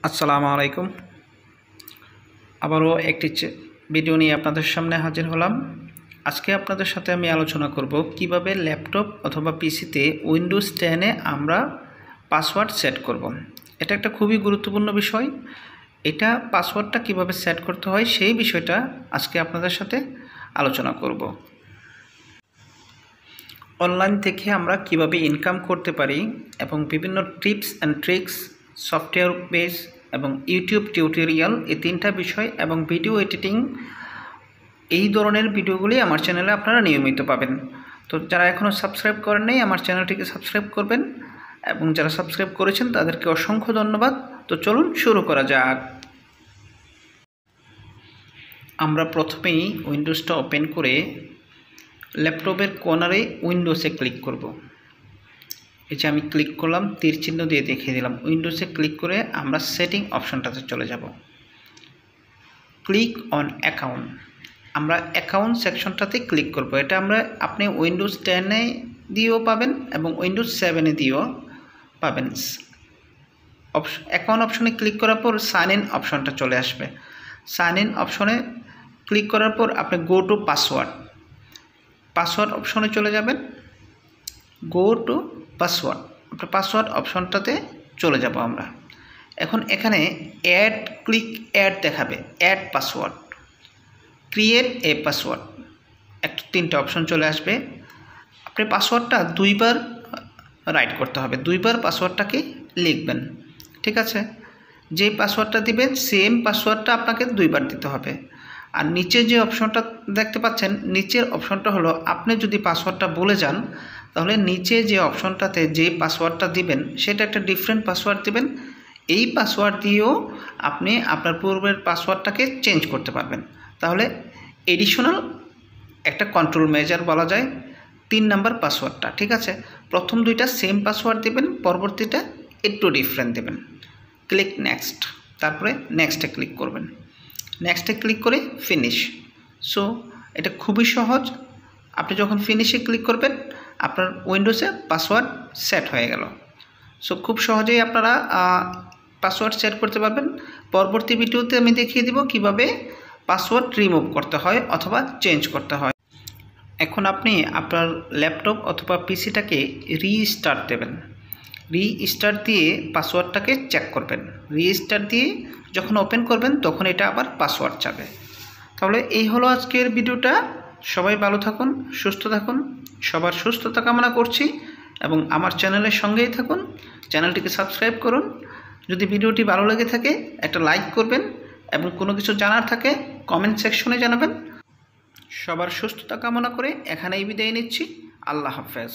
আসসালামু আলাইকুম। আবারও একটি ভিডিও নিয়ে আপনাদের সামনে হাজির হলাম। আজকে আপনাদের সাথে আমি আলোচনা করব কিভাবে ল্যাপটপ অথবা পিসিতে উইন্ডোজ 10-এ আমরা পাসওয়ার্ড সেট করব। এটা একটা খুবই গুরুত্বপূর্ণ বিষয়। এটা পাসওয়ার্ডটা কিভাবে সেট করতে হয় সেই বিষয়টা আজকে আপনাদের সাথে আলোচনা করব। অনলাইন থেকে আমরা কিভাবে ইনকাম করতে পারি এবং বিভিন্ন tips and tricks, software base এবং ইউটিউব টিউটোরিয়াল, এই তিনটা বিষয় এবং ভিডিও এডিটিং, এই ধরনের ভিডিওগুলি আমার চ্যানেলে আপনারা নিয়মিত পাবেন। তো যারা এখনও সাবস্ক্রাইব করেন নাই আমার চ্যানেলটিকে সাবস্ক্রাইব করবেন, এবং যারা সাবস্ক্রাইব করেছেন তাদেরকে অসংখ্য ধন্যবাদ। তো চলুন শুরু করা যাক। আমরা প্রথমেই উইন্ডোজটা ওপেন করে ল্যাপটপের কর্নারে উইন্ডোজে ক্লিক করব। এই যে আমি ক্লিক করলাম, তীর চিহ্ন দিয়ে দেখিয়ে দিলাম। উইন্ডোজে ক্লিক করে আমরা সেটিং অপশনটাতে চলে যাব। ক্লিক অন অ্যাকাউন্ট, আমরা অ্যাকাউন্ট সেকশনটাতে ক্লিক করব। এটা আপনি উইন্ডোজ 10-এ দিয়েও পাবেন এবং উইন্ডোজ 7-এ দিয়েও পাবেন। অ্যাকাউন্ট অপশনে ক্লিক করার পর সাইন ইন অপশনটা চলে আসবে। সাইন ইন অপশনে ক্লিক করার পর আপনি গো টু পাসওয়ার্ড অপশনে চলে যাবেন। গো টু পাসওয়ার্ড, আপনার পাসওয়ার্ড অপশনটাতে চলে যাব আমরা। এখন এখানে অ্যাড দেখাবে, add password, create a password, তিনটা অপশন চলে আসবে। আপনি পাসওয়ার্ডটা দুইবার রাইট করতে হবে, দুইবার পাসওয়ার্ডটাকে লিখবেন, ঠিক আছে? যে পাসওয়ার্ডটা দিবেন সেম পাসওয়ার্ডটা আপনাকে দুইবার দিতে হবে। আর নিচে যে অপশনটা দেখতে পাচ্ছেন, নিচের অপশনটা হলো আপনি যদি পাসওয়ার্ডটা ভুলে যান তাহলে নিচে যে অপশনটাতে যে পাসওয়ার্ডটা দিবেন সেটা একটা ডিফারেন্ট পাসওয়ার্ড দিবেন। এই পাসওয়ার্ড দিয়েও আপনি আপনার পূর্বের পাসওয়ার্ডটাকে চেঞ্জ করতে পারবেন। তাহলে এডিশনাল একটা কন্ট্রোল মেজার বলা যায় 3 নাম্বার পাসওয়ার্ডটা, ঠিক আছে? প্রথম দুইটা সেম পাসওয়ার্ড দেবেন, পরবর্তীটা একটু ডিফারেন্ট দেবেন। ক্লিক নেক্সট, তারপরে নেক্সটে ক্লিক করবেন। নেক্সটে ক্লিক করে ফিনিশ। সো এটা খুবই সহজ। আপনি যখন ফিনিশে ক্লিক করবেন আপনার উইন্ডোজে পাসওয়ার্ড সেট হয়ে গেল। সো খুব সহজেই আপনারা পাসওয়ার্ড সেট করতে পারবেন। পরবর্তী ভিডিওতে আমি দেখিয়ে দিব কিভাবে পাসওয়ার্ড রিমুভ করতে হয় অথবা চেঞ্জ করতে হয়। এখন আপনি আপনার ল্যাপটপ অথবা পিসিটাকে রিস্টার্ট দেবেন। রিস্টার্ট দিয়ে পাসওয়ার্ডটাকে চেক করবেন। রিস্টার্ট দিয়ে যখন ওপেন করবেন তখন এটা আবার পাসওয়ার্ড চাবে। তাহলে এই হলো আজকের ভিডিওটা। সবাই ভালো থাকুন, সুস্থ থাকুন, সবার সুস্থতা কামনা করছি এবং আমার চ্যানেলের সঙ্গেই থাকুন। চ্যানেলটিকে সাবস্ক্রাইব করুন। যদি ভিডিওটি ভালো লেগে থাকে একটা লাইক করবেন এবং কোনো কিছু জানার থাকে কমেন্ট সেকশনে জানাবেন। সবার সুস্থতা কামনা করে এখানেই বিদায় নিচ্ছি। আল্লাহ হাফেজ।